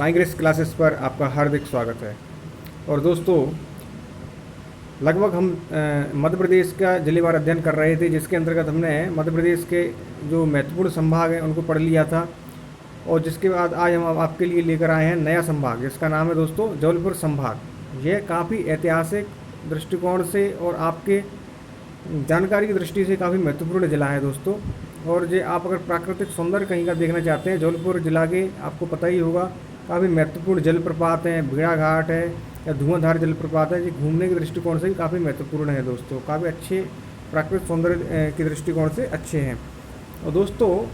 साइंग्रेस classes पर आपका हार्दिक स्वागत है। और दोस्तों, लगभग हम मध्य प्रदेश का जिलेवार अध्ययन कर रहे थे, जिसके अंतर्गत हमने मध्य प्रदेश के जो महत्वपूर्ण संभाग हैं उनको पढ़ लिया था। और जिसके बाद आज हम आपके लिए लेकर आए हैं नया संभाग, जिसका नाम है दोस्तों जबलपुर संभाग। यह काफ़ी ऐतिहासिक दृष्टिकोण से और आपके जानकारी की दृष्टि से काफ़ी महत्वपूर्ण ज़िला है दोस्तों। और जो आप अगर प्राकृतिक सौंदर्य कहीं का देखना चाहते हैं, जबलपुर ज़िला के आपको पता ही होगा काफ़ी महत्वपूर्ण जलप्रपात हैं, भेड़ा घाट है या धुआंधार जलप्रपात है, जो घूमने के दृष्टिकोण से भी काफ़ी महत्वपूर्ण है दोस्तों। काफ़ी अच्छे प्राकृतिक सौंदर्य के दृष्टिकोण से अच्छे हैं। और दोस्तों,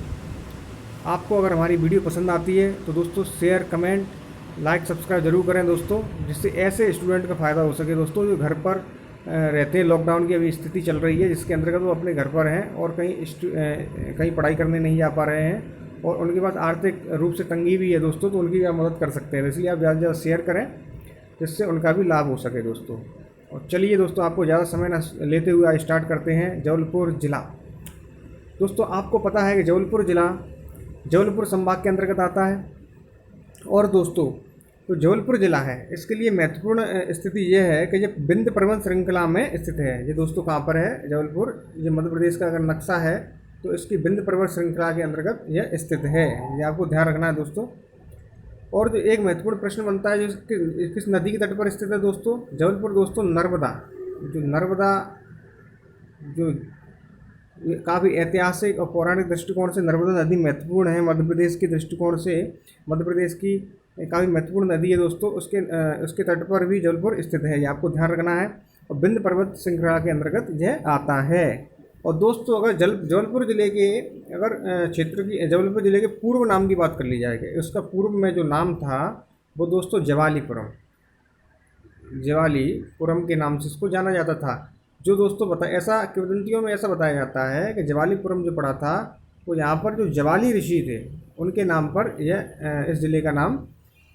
आपको अगर हमारी वीडियो पसंद आती है तो दोस्तों शेयर, कमेंट, लाइक, सब्सक्राइब जरूर करें दोस्तों, जिससे ऐसे स्टूडेंट का फ़ायदा हो सके दोस्तों जो घर पर रहते हैं। लॉकडाउन की अभी स्थिति चल रही है, जिसके अंतर्गत वो अपने घर पर हैं और कहीं पढ़ाई करने नहीं जा पा रहे हैं और उनके पास आर्थिक रूप से तंगी भी है दोस्तों, तो उनकी आप मदद कर सकते हैं। इसलिए आप ज़्यादा से ज़्यादा शेयर करें, जिससे उनका भी लाभ हो सके दोस्तों। और चलिए दोस्तों, आपको ज़्यादा समय न लेते हुए आज स्टार्ट करते हैं जबलपुर ज़िला। दोस्तों, आपको पता है कि जबलपुर ज़िला जबलपुर संभाग के अंतर्गत आता है। और दोस्तों, तो जबलपुर ज़िला है, इसके लिए महत्वपूर्ण स्थिति यह है कि ये विंध्य पर्वत श्रृंखला में स्थित है। ये दोस्तों कहाँ पर है? जबलपुर, ये मध्य प्रदेश का अगर नक्शा है तो इसकी विंध्य पर्वत श्रृंखला के अंतर्गत यह स्थित है। ये आपको ध्यान रखना है दोस्तों। और जो एक महत्वपूर्ण प्रश्न बनता है, जो किस नदी के तट पर स्थित है दोस्तों? जबलपुर दोस्तों नर्मदा, जो काफ़ी ऐतिहासिक और पौराणिक दृष्टिकोण से नर्मदा नदी महत्वपूर्ण है। मध्य प्रदेश के दृष्टिकोण से मध्य प्रदेश की काफ़ी महत्वपूर्ण नदी है दोस्तों। उसके तट पर भी जबलपुर स्थित है, ये आपको ध्यान रखना है। और विंध्य पर्वत श्रृंखला के अंतर्गत यह आता है। और दोस्तों, अगर जबलपुर ज़िले के जबलपुर ज़िले के पूर्व नाम की बात कर ली जाएगी, उसका पूर्व में जो नाम था वो दोस्तों जवालीपुरम के नाम से इसको जाना जाता था। जो दोस्तों ऐसा किंवदंतियों में ऐसा बताया जाता है कि जवालीपुरम जो पड़ा था वो यहाँ पर जो जवाली ऋषि थे उनके नाम पर यह इस ज़िले का नाम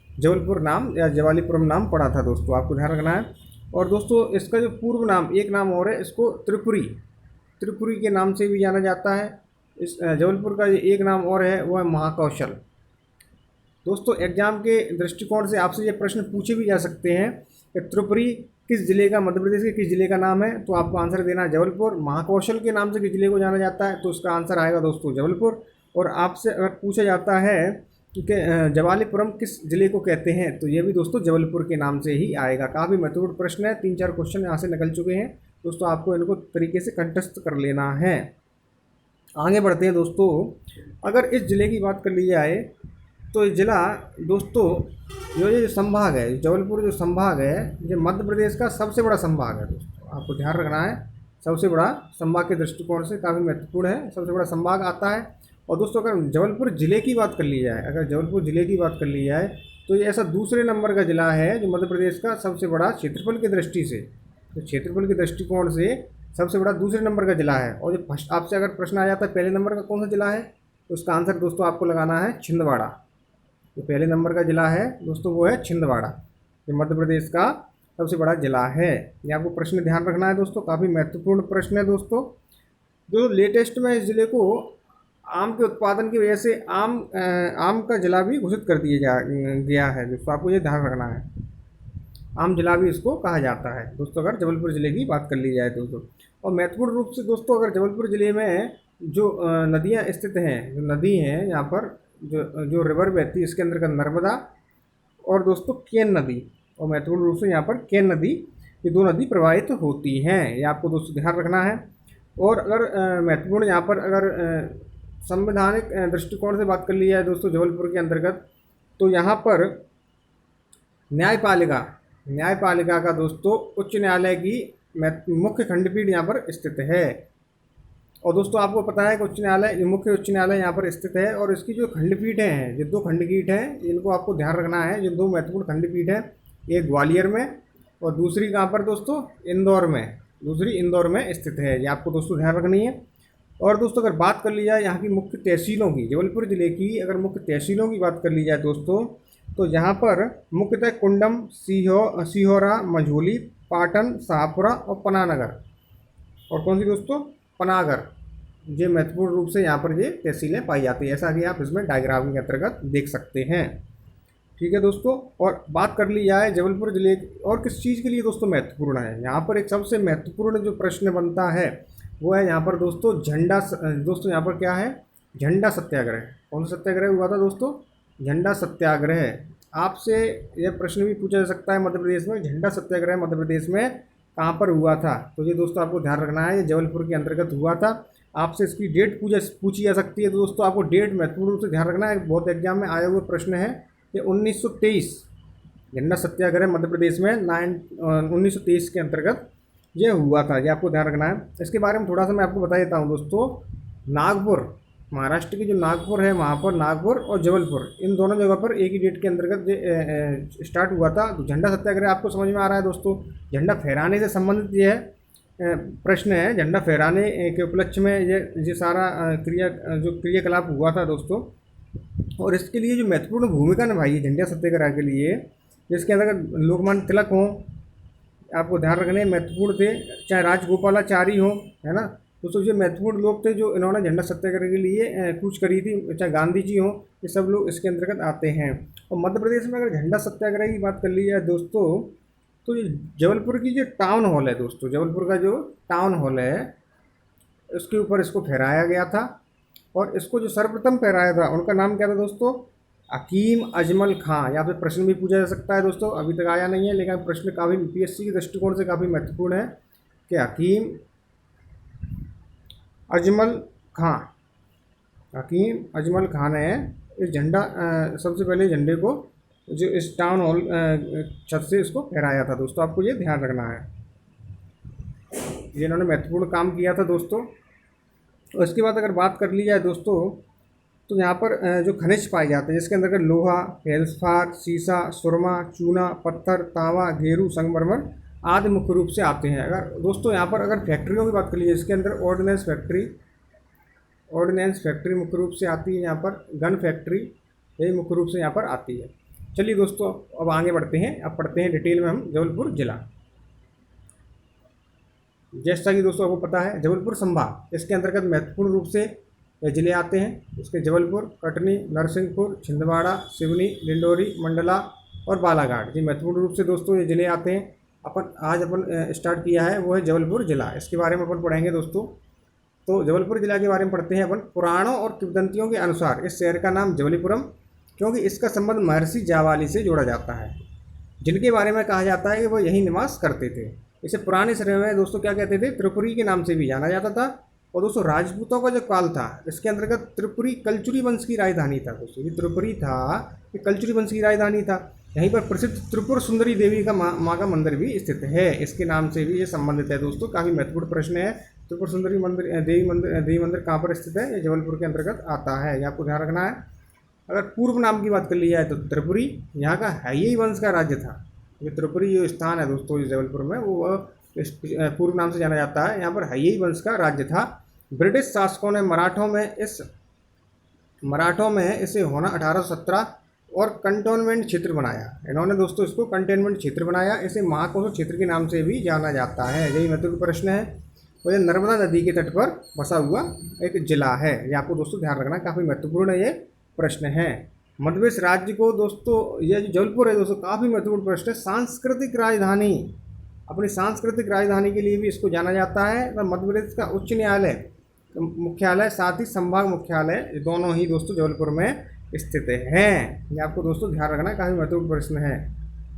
जबलपुर नाम या जवालीपुरम नाम पड़ा था दोस्तों, आपको ध्यान रखना है। और दोस्तों, इसका जो पूर्व नाम, एक नाम और है, इसको त्रिपुरी के नाम से भी जाना जाता है। इस जबलपुर का जो एक नाम और है वो है महाकौशल। दोस्तों, एग्जाम के दृष्टिकोण से आपसे ये प्रश्न पूछे भी जा सकते हैं कि त्रिपुरी किस जिले का, मध्य प्रदेश के किस जिले का नाम है, तो आपको आंसर देना है जबलपुर। महाकौशल के नाम से किस जिले को जाना जाता है, तो उसका आंसर आएगा दोस्तों जबलपुर। और आपसे अगर पूछा जाता है कि जवालीपुरम किस जिले को कहते हैं, तो ये भी दोस्तों जबलपुर के नाम से ही आएगा। काफ़ी महत्वपूर्ण प्रश्न है, 3-4 क्वेश्चन यहाँ से निकल चुके हैं दोस्तों, आपको इनको तरीके से कंठस्थ कर लेना है। आगे बढ़ते हैं दोस्तों। अगर इस ज़िले की बात कर ली जाए तो ये ज़िला दोस्तों, ये संभाग है, जबलपुर जो संभाग है, ये मध्य प्रदेश का सबसे बड़ा संभाग है दोस्तों, आपको ध्यान रखना है। सबसे बड़ा संभाग के दृष्टिकोण से काफ़ी महत्वपूर्ण है, सबसे बड़ा संभाग आता है। और दोस्तों, अगर जबलपुर ज़िले की बात कर ली जाए, तो ये ऐसा दूसरे नंबर का ज़िला है जो मध्य प्रदेश का सबसे बड़ा क्षेत्रफल की दृष्टि से, तो क्षेत्रफल के दृष्टिकोण से सबसे बड़ा दूसरे नंबर का ज़िला है। और जो फर्स्ट आपसे अगर प्रश्न आ जाता है पहले नंबर का कौन सा ज़िला है, तो उसका आंसर दोस्तों आपको लगाना है छिंदवाड़ा। जो पहले नंबर का ज़िला है दोस्तों वो है छिंदवाड़ा, जो मध्य प्रदेश का सबसे बड़ा ज़िला है। ये आपको प्रश्न ध्यान रखना है दोस्तों, काफ़ी महत्वपूर्ण प्रश्न है दोस्तों। जो लेटेस्ट में इस ज़िले को आम के उत्पादन की वजह से आम का ज़िला भी घोषित कर दिया गया है दोस्तों, आपको ये ध्यान रखना है। आम जिला भी इसको कहा जाता है दोस्तों, अगर जबलपुर ज़िले की बात कर ली जाए दोस्तों। और महत्वपूर्ण रूप से दोस्तों, अगर जबलपुर ज़िले में जो नदियाँ स्थित हैं, जो नदी हैं यहाँ पर, जो रिवर बहती है, इसके अंतर्गत नर्मदा और दोस्तों केन नदी, और महत्वपूर्ण रूप से यहाँ पर केन नदी, ये दो नदी प्रवाहित होती हैं, ये आपको दोस्तों ध्यान रखना है। और अगर महत्वपूर्ण यहाँ पर अगर संवैधानिक दृष्टिकोण से बात कर ली जाए दोस्तों जबलपुर के अंतर्गत, तो यहाँ पर न्यायपालिका का दोस्तों उच्च न्यायालय की मुख्य खंडपीठ यहाँ पर स्थित है। और दोस्तों, आपको पता है कि मुख्य उच्च न्यायालय यहाँ पर स्थित है। और इसकी जो खंडपीठें हैं, ये 2 खंडपीठ हैं, इनको आपको ध्यान रखना है। जो 2 महत्वपूर्ण खंडपीठ हैं, एक ग्वालियर में और दूसरी कहाँ पर दोस्तों, इंदौर में स्थित है, ये आपको दोस्तों ध्यान रखनी है। और दोस्तों, अगर बात कर ली जाए यहाँ की मुख्य तहसीलों की, जबलपुर ज़िले की अगर मुख्य तहसीलों की बात कर ली जाए दोस्तों, तो यहाँ पर मुख्यतः कुंडम, सीहोरा, मझोली, पाटन, शाहपुरा और पनानगर, और कौन सी दोस्तों, पनागर, ये महत्वपूर्ण रूप से यहाँ पर ये तहसीलें पाई जाती है, ऐसा कि आप इसमें डायग्राम के अंतर्गत देख सकते हैं। ठीक है दोस्तों। और बात कर ली जाए जबलपुर ज़िले और किस चीज़ के लिए दोस्तों महत्वपूर्ण है, यहाँ पर एक सबसे महत्वपूर्ण जो प्रश्न बनता है वो है यहाँ पर दोस्तों दोस्तों यहाँ पर क्या है, झंडा सत्याग्रह। कौन सा सत्याग्रह हुआ था दोस्तों, झंडा सत्याग्रह। आपसे यह प्रश्न भी पूछा जा सकता है मध्य प्रदेश में झंडा सत्याग्रह मध्य प्रदेश में कहाँ पर हुआ था, तो ये दोस्तों आपको ध्यान रखना है, ये जबलपुर के अंतर्गत हुआ था। आपसे इसकी डेट पूछी जा सकती है, तो दोस्तों आपको डेट महत्वपूर्ण रूप से ध्यान रखना है, बहुत एग्जाम में आया हुआ प्रश्न है। ये 1923 झंडा सत्याग्रह मध्य प्रदेश में 1923 के अंतर्गत ये हुआ था, ये आपको ध्यान रखना है। इसके बारे में थोड़ा सा मैं आपको बता देता हूँ दोस्तों। नागपुर, महाराष्ट्र की जो नागपुर है वहाँ पर नागपुर और जबलपुर इन दोनों जगह पर एक ही डेट के अंतर्गत स्टार्ट हुआ था। तो झंडा सत्याग्रह आपको समझ में आ रहा है दोस्तों, झंडा फहराने से संबंधित ये है प्रश्न है, झंडा फहराने के उपलक्ष्य में ये सारा जो क्रियाकलाप हुआ था दोस्तों। और इसके लिए जो महत्वपूर्ण भूमिका निभाई है झंडा सत्याग्रह के लिए, जिसके अंतर्गत लोकमान्य तिलक हों, आपको ध्यान रखने महत्वपूर्ण थे, चाहे राजगोपालाचारी हो, है ना दोस्तों, ये महत्वपूर्ण लोग थे जो इन्होंने झंडा सत्याग्रह के लिए कूच करी थी, चाहे गांधी जी हों, ये सब लोग इसके अंतर्गत आते हैं। और मध्य प्रदेश में अगर झंडा सत्याग्रह की बात कर ली जाए दोस्तों, तो ये जबलपुर की जो टाउन हॉल है दोस्तों, जबलपुर का जो टाउन हॉल है उसके ऊपर इसको फहराया गया था। और इसको जो सर्वप्रथम फहराया था उनका नाम क्या था दोस्तों, हकीम अजमल खां। यहाँ पे प्रश्न भी पूछा जा सकता है दोस्तों, अभी तक आया नहीं है लेकिन प्रश्न काफ़ी यूपीएससी के दृष्टिकोण से काफ़ी महत्वपूर्ण है कि हकीम अजमल खां, हकीम अजमल खान ने इस झंडा सबसे पहले झंडे को जो इस टाउन हॉल छत से इसको फहराया था दोस्तों, आपको ये ध्यान रखना है, ये इन्होंने महत्वपूर्ण काम किया था दोस्तों। और इसके बाद अगर बात कर ली जाए दोस्तों, तो यहाँ पर जो खनिज पाए जाते हैं जिसके अंतर्गत लोहा, फेल्सफार, सीसा, सुरमा, चूना, पत्थर, तांबा, घेरू, संगमरमर आदि मुख्य रूप से आते हैं। अगर दोस्तों यहाँ पर अगर फैक्ट्रियों की बात कर लीजिए, इसके अंदर ऑर्डिनेंस फैक्ट्री मुख्य रूप से आती है, यहाँ पर गन फैक्ट्री यही मुख्य रूप से यहाँ पर आती है। चलिए दोस्तों अब आगे बढ़ते हैं, अब पढ़ते हैं डिटेल में हम जबलपुर जिला। जैसा कि दोस्तों आपको पता है जबलपुर संभाग, इसके अंतर्गत महत्वपूर्ण रूप से ये जिले आते हैं। इसके जबलपुर, कटनी, नरसिंहपुर, छिंदवाड़ा, सिवनी, डिंडोरी, मंडला और बालाघाट, ये महत्वपूर्ण रूप से दोस्तों ये जिले आते हैं। आज अपन स्टार्ट किया है वो है जबलपुर जिला, इसके बारे में अपन पढ़ेंगे दोस्तों। तो जबलपुर जिला के बारे में पढ़ते हैं अपन। पुराणों और किंवदंतियों के अनुसार इस शहर का नाम जबलीपुरम, क्योंकि इसका संबंध महर्षि जावाली से जोड़ा जाता है, जिनके बारे में कहा जाता है कि वो यहीं निवास करते थे। इसे पुराने समय में दोस्तों क्या कहते थे, त्रिपुरी के नाम से भी जाना जाता था। और दोस्तों राजपूतों का जो काल था इसके अंतर्गत त्रिपुरी कलचुरी वंश की राजधानी था दोस्तों, ये त्रिपुरी था, ये कलचुरी वंश की राजधानी था। यहीं पर प्रसिद्ध त्रिपुर सुंदरी देवी का माँ का मंदिर भी स्थित है, इसके नाम से भी ये संबंधित है दोस्तों। काफ़ी महत्वपूर्ण प्रश्न है, त्रिपुर सुंदरी देवी मंदिर कहाँ पर स्थित है, ये जबलपुर के अंतर्गत आता है, ये आपको ध्यान रखना है। अगर पूर्व नाम की बात कर ली जाए तो त्रिपुरी यहाँ का हैयई वंश का राज्य था। ये त्रिपुरी जो स्थान है दोस्तों इस जबलपुर में, वो पूर्व नाम से जाना जाता है, यहाँ पर हैयई वंश का राज्य था। ब्रिटिश शासकों ने मराठों में इसे होना 1817 और कंटोनमेंट क्षेत्र बनाया। इन्होंने दोस्तों इसको कंटेनमेंट क्षेत्र बनाया, इसे महाकोश क्षेत्र के नाम से भी जाना जाता है। यही महत्वपूर्ण प्रश्न है। और ये नर्मदा नदी के तट पर बसा हुआ एक जिला है, ये आपको दोस्तों ध्यान रखना, काफ़ी महत्वपूर्ण ये प्रश्न है। मध्य प्रदेश राज्य को दोस्तों ये जो जबलपुर है दोस्तों काफ़ी महत्वपूर्ण प्रश्न है। सांस्कृतिक राजधानी, अपनी सांस्कृतिक राजधानी के लिए भी इसको जाना जाता है। तो मध्य प्रदेश का उच्च न्यायालय मुख्यालय साथ ही संभाग मुख्यालय दोनों ही दोस्तों जबलपुर में स्थित हैं, ये आपको दोस्तों ध्यान रखना, काफ़ी महत्वपूर्ण प्रश्न है।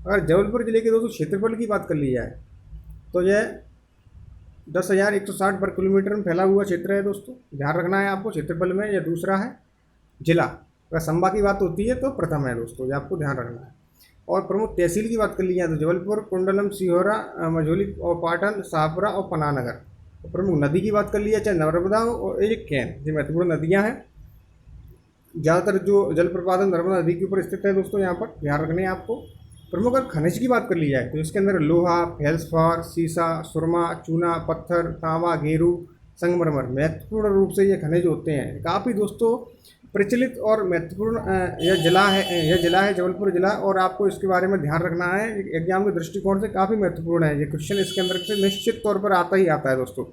अगर जबलपुर जिले के दोस्तों क्षेत्रफल की बात कर ली जाए तो यह 10,160 वर्ग किलोमीटर में फैला हुआ क्षेत्र है दोस्तों, ध्यान रखना है आपको। क्षेत्रफल में यह दूसरा है जिला। अगर संभाग की बात होती है तो प्रथम है दोस्तों, ये आपको ध्यान रखना है। और प्रमुख तहसील की बात कर ली जाए तो जबलपुर, कुंडलम, सिहोरा, मझौली और पाटन, शाहपुरा और पनानगर। प्रमुख नदी की बात कर लिया चाहे नर्मदा और एक कैन, ये महत्वपूर्ण नदियां हैं। ज़्यादातर जो जल प्रपातन नर्मदा नदी के ऊपर स्थित है दोस्तों, यहाँ पर ध्यान रखने हैं आपको। प्रमुख अगर खनिज की बात कर ली जाए तो इसके अंदर लोहा, फेल्सफार, सीसा, सुरमा, चूना, पत्थर, तांबा, घेरू, संगमरमर महत्वपूर्ण रूप से ये खनिज होते हैं। काफ़ी दोस्तों प्रचलित और महत्वपूर्ण यह जिला है जबलपुर जिला, और आपको इसके बारे में ध्यान रखना है, एग्जाम के दृष्टिकोण से काफ़ी महत्वपूर्ण है। ये क्वेश्चन इसके अंदर से निश्चित तौर पर आता ही आता है दोस्तों।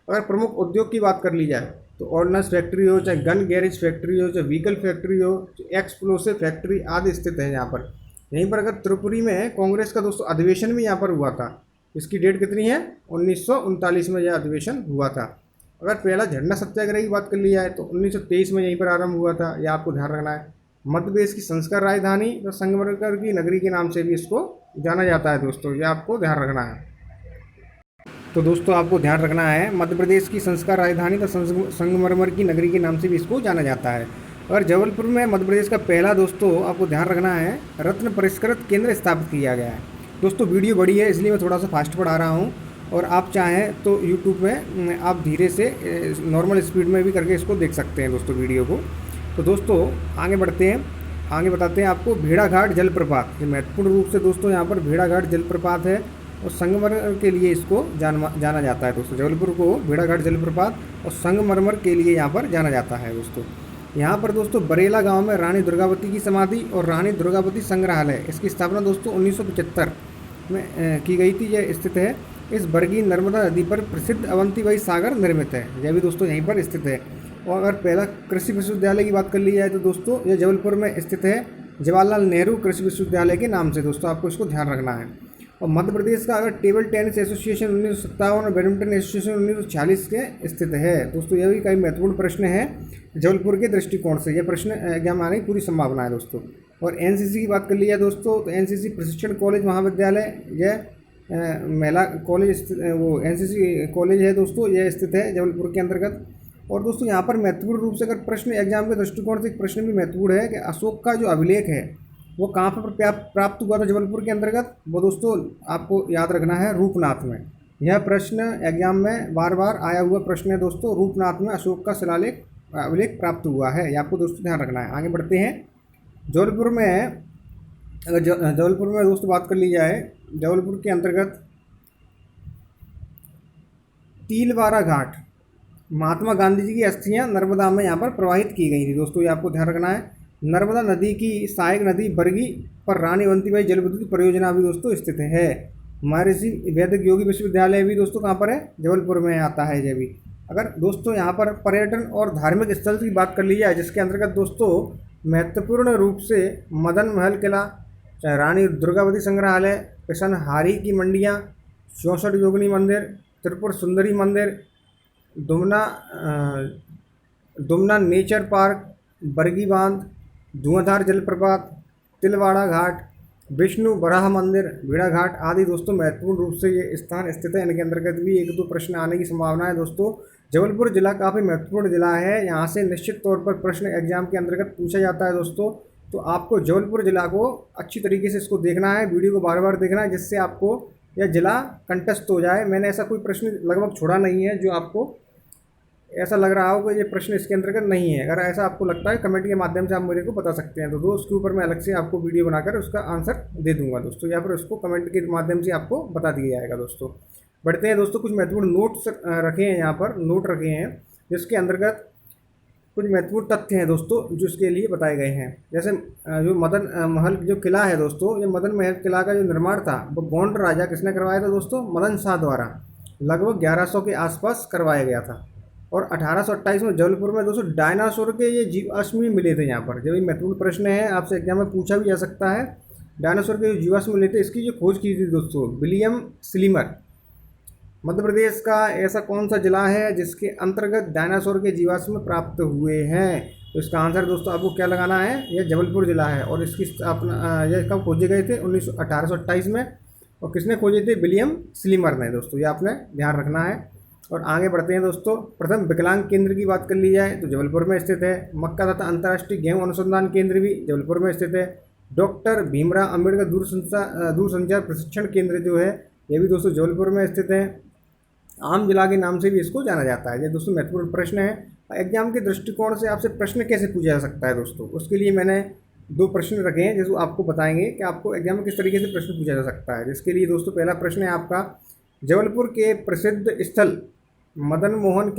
अगर प्रमुख उद्योग की बात कर ली जाए तो ऑर्डिनेंस फैक्ट्री हो, चाहे गन गैरेज फैक्ट्री हो, चाहे व्हीकल फैक्ट्री हो, एक्सप्लोसिव फैक्ट्री आदि स्थित है यहाँ पर। यहीं पर अगर त्रिपुरी में कांग्रेस का दोस्तों अधिवेशन भी यहाँ पर हुआ था। इसकी डेट कितनी है? 1939 में यह अधिवेशन हुआ था। अगर पहला झंडा सत्याग्रह की बात कर ली जाए तो 1923 में यहीं पर आरंभ हुआ था, यह आपको ध्यान रखना है। मध्य प्रदेश की संस्कार राजधानी तो संगमरमर की नगरी के नाम से भी इसको जाना जाता है दोस्तों, यह आपको ध्यान रखना है। तो दोस्तों आपको ध्यान रखना है, मध्य प्रदेश की संस्कार राजधानी तो संगमरमर की नगरी के नाम से भी इसको जाना जाता है। और जबलपुर में मध्य प्रदेश का पहला दोस्तों आपको ध्यान रखना है रत्न परिष्कृत केंद्र स्थापित किया गया है। दोस्तों वीडियो बड़ी है इसलिए मैं थोड़ा सा फास्ट पढ़ा रहा हूँ, और आप चाहें तो यूट्यूब में आप धीरे से नॉर्मल स्पीड में भी करके इसको देख सकते हैं दोस्तों वीडियो को। तो दोस्तों आगे बढ़ते हैं, आगे बताते हैं आपको भेड़ाघाट जलप्रपात। ये महत्वपूर्ण रूप से दोस्तों यहाँ पर भेड़ाघाट जलप्रपात है और संगमरमर के लिए इसको जाना जाता है दोस्तों। जबलपुर को भेड़ाघाट जलप्रपात और संगमरमर के लिए यहाँ पर जाना जाता है दोस्तों। यहाँ पर दोस्तों बरेला गांव में रानी दुर्गावती की समाधि और रानी दुर्गावती संग्रहालय, इसकी स्थापना दोस्तों 1975 में की गई थी। यह स्थित है इस बरगी नर्मदा नदी पर प्रसिद्ध अवंतीबाई सागर निर्मित है, यह भी दोस्तों यहीं पर स्थित है। और अगर पहला कृषि विश्वविद्यालय की बात कर ली जाए तो दोस्तों यह जबलपुर में स्थित है जवाहरलाल नेहरू कृषि विश्वविद्यालय के नाम से, दोस्तों आपको इसको ध्यान रखना है। और मध्य प्रदेश का अगर टेबल टेनिस एसोसिएशन 1957 और बैडमिंटन एसोसिएशन 1940 के स्थित है दोस्तों। यह भी कई महत्वपूर्ण प्रश्न है जबलपुर के दृष्टिकोण से, यह प्रश्न एग्जाम आने की पूरी संभावना है दोस्तों। और एनसीसी की बात कर ली जाए दोस्तों तो एनसीसी प्रशिक्षण कॉलेज महाविद्यालय, यह महिला कॉलेज वो एनसीसी कॉलेज है दोस्तों, यह स्थित है जबलपुर के अंतर्गत। और दोस्तों यहाँ पर महत्वपूर्ण रूप से अगर प्रश्न एग्जाम के दृष्टिकोण से एक प्रश्न भी महत्वपूर्ण है कि अशोक का जो अभिलेख है वो कहाँ पर प्राप्त हुआ था जबलपुर के अंतर्गत, वो दोस्तों आपको याद रखना है रूपनाथ में। यह प्रश्न एग्जाम में बार बार आया हुआ प्रश्न है दोस्तों, रूपनाथ में अशोक का शिलालेख अभिलेख प्राप्त हुआ है, यह आपको दोस्तों ध्यान रखना है। आगे बढ़ते हैं, जबलपुर में अगर जबलपुर में दोस्तों बात कर ली जाए, जबलपुर के अंतर्गत तिलवारा घाट, महात्मा गांधी जी की अस्थियां नर्मदा में यहाँ पर प्रवाहित की गई थी दोस्तों, ये आपको ध्यान रखना है। नर्मदा नदी की सहायक नदी बरगी पर रानी अवंतीबाई जल विद्युत परियोजना भी दोस्तों स्थित है। महर्षि वैदिक योगी विश्वविद्यालय भी दोस्तों कहाँ पर है? जबलपुर में आता है ये भी। अगर दोस्तों यहाँ पर पर्यटन और धार्मिक स्थल की बात कर ली जाए जिसके अंतर्गत दोस्तों महत्वपूर्ण रूप से मदन महल किला, चाहे रानी दुर्गावती संग्रहालय, पिसनहारी की मंडियाँ, 64 योगिनी मंदिर, त्रिपुर सुंदरी मंदिर, दुमना नेचर पार्क, बरगी बांध, धुआंधार जलप्रपात, तिलवाड़ा घाट, विष्णु बराह मंदिर, भेड़ाघाट आदि दोस्तों महत्वपूर्ण रूप से ये स्थान स्थित है। इनके अंतर्गत भी 1-2 प्रश्न आने की संभावना है दोस्तों। जबलपुर जिला काफ़ी महत्वपूर्ण जिला है, यहाँ से निश्चित तौर पर प्रश्न एग्जाम के अंतर्गत पूछा जाता है दोस्तों। तो आपको जबलपुर जिला को अच्छी तरीके से इसको देखना है, वीडियो को बार बार देखना है, जिससे आपको यह जिला कंठस्थ हो जाए। मैंने ऐसा कोई प्रश्न लगभग छोड़ा नहीं है जो आपको ऐसा लग रहा हो कि ये प्रश्न इसके अंतर्गत नहीं है। अगर ऐसा आपको लगता है कमेंट के माध्यम से आप मेरे को बता सकते हैं, तो दोस्त उसके ऊपर मैं अलग से आपको वीडियो बनाकर उसका आंसर दे दूंगा दोस्तों, या फिर उसको कमेंट के माध्यम से आपको बता दिया जाएगा दोस्तों। बढ़ते हैं दोस्तों, कुछ महत्वपूर्ण नोट्स रखे हैं यहाँ पर, नोट रखे हैं जिसके अंतर्गत कुछ महत्वपूर्ण तथ्य हैं दोस्तों जो इसके लिए बताए गए हैं। जैसे जो मदन महल जो किला है दोस्तों, ये मदन महल किला का जो निर्माण था वो गोंड राजा किसने करवाया था दोस्तों? मदन शाह द्वारा लगभग 1100 के आसपास करवाया गया था। और 1828 में जबलपुर में दोस्तों डायनासोर के ये जीवाश्म भी मिले थे यहाँ पर। जब ये महत्वपूर्ण प्रश्न है, आपसे एग्जाम में पूछा भी जा सकता है। डायनासोर के जो जीवाश्म मिले थे इसकी जो खोज की थी दोस्तों विलियम स्लीमर। मध्य प्रदेश का ऐसा कौन सा जिला है जिसके अंतर्गत डायनासोर के जीवाश्म प्राप्त हुए हैं? तो इसका आंसर दोस्तों आपको क्या लगाना है? यह जबलपुर जिला है। और इसकी स्थापना यह कब खोजे गए थे? 1828 में। और किसने खोजे थे? विलियम स्लीमर ने दोस्तों, ये आपने ध्यान रखना है। और आगे बढ़ते हैं दोस्तों, प्रथम विकलांग केंद्र की बात कर ली जाए तो जबलपुर में स्थित है। मक्का तथा अंतर्राष्ट्रीय गेहूं अनुसंधान केंद्र भी जबलपुर में स्थित है। डॉक्टर भीमराव अम्बेडकर दूरसंचार प्रशिक्षण केंद्र जो है ये भी दोस्तों जबलपुर में स्थित है। आम जिला के नाम से भी इसको जाना जाता है। ये दोस्तों महत्वपूर्ण प्रश्न है। एग्जाम के दृष्टिकोण से आपसे प्रश्न कैसे पूछा जा सकता है दोस्तों, उसके लिए मैंने 2 प्रश्न रखे हैं जिसको आपको बताएंगे कि आपको एग्जाम में किस तरीके से प्रश्न पूछा जा सकता है। जिसके लिए दोस्तों पहला प्रश्न है आपका, जबलपुर के प्रसिद्ध स्थल मदन मोहन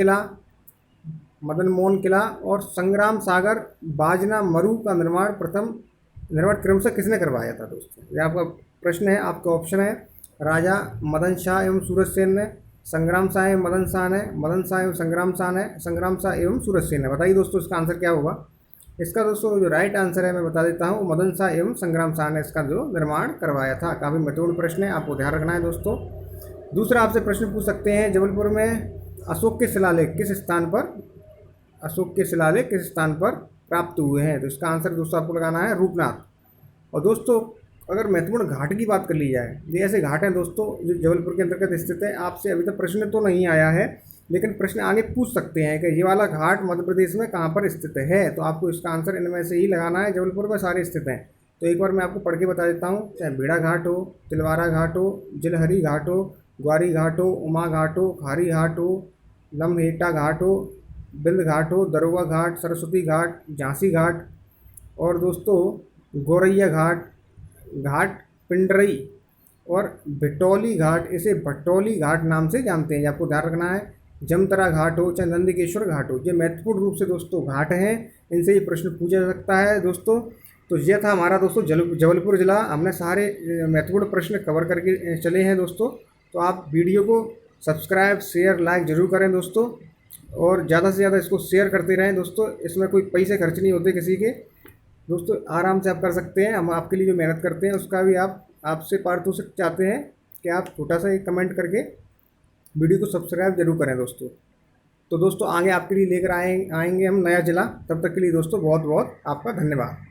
किला और संग्राम सागर बाजना मरु का निर्माण क्रमशः किसने करवाया था दोस्तों? यह आपका प्रश्न है। आपका ऑप्शन है राजा मदन शाह एवं सूरज सेन ने, संग्राम शाह है, मदन शाह है, मदन शाह एवं संग्राम शाह है, संग्राम शाह एवं सूरज सेन है। बताइए दोस्तों इसका आंसर क्या होगा। इसका दोस्तों जो राइट आंसर है मैं बता देता हूँ, मदन शाह एवं संग्राम शाह ने इसका जो निर्माण करवाया था। काफ़ी महत्वपूर्ण प्रश्न है, आपको ध्यान रखना है दोस्तों। दूसरा आपसे प्रश्न पूछ सकते हैं, जबलपुर में अशोक के शिलालेख किस स्थान पर, अशोक के शिलालेख किस स्थान पर प्राप्त हुए हैं। तो इसका आंसर दोस्तों आपको लगाना है रूपनाथ। और दोस्तों अगर महत्वपूर्ण घाट की बात कर ली जाए, ये ऐसे घाट हैं दोस्तों जो जबलपुर के अंतर्गत स्थित है। आपसे अभी तक प्रश्न तो नहीं आया है, लेकिन प्रश्न आगे पूछ सकते हैं कि ये वाला घाट मध्य प्रदेश में कहाँ पर स्थित है। तो आपको इसका आंसर इनमें से ही लगाना है, जबलपुर में सारे स्थित हैं। तो एक बार मैं आपको पढ़ के बता देता हूँ, चाहे बेड़ा घाट हो, तिलवारा घाट हो, जिलहरी घाट हो, ग्वारी घाट हो, उमा घाट हो, खारी घाट हो, लम्हेटा घाट हो, बिंद घाट हो, दरोगा घाट, सरस्वती घाट, झांसी घाट और दोस्तों गोरैया घाट, घाट पिंडरई और भटौली घाट, इसे भटौली घाट नाम से जानते हैं। ये आपको ध्यान रखना है। जमतरा घाट हो चाहे नंदकेश्वर घाट हो, ये महत्वपूर्ण रूप से दोस्तों घाट हैं, इनसे ये प्रश्न पूछा जा सकता है दोस्तों। तो ये था हमारा दोस्तों जबलपुर ज़िला। हमने सारे महत्वपूर्ण प्रश्न कवर करके चले हैं दोस्तों। तो आप वीडियो को सब्सक्राइब शेयर लाइक ज़रूर करें दोस्तों, और ज़्यादा से ज़्यादा इसको शेयर करते रहें दोस्तों। इसमें कोई पैसे खर्च नहीं होते किसी के दोस्तों, आराम से आप कर सकते हैं। हम आपके लिए जो मेहनत करते हैं उसका भी आपसे पारितोषिक चाहते हैं कि आप छोटा सा एक कमेंट करके वीडियो को सब्सक्राइब जरूर करें दोस्तों। तो दोस्तों आगे आपके लिए लेकर आएंगे हम नया ज़िला। तब तक के लिए दोस्तों बहुत बहुत आपका धन्यवाद।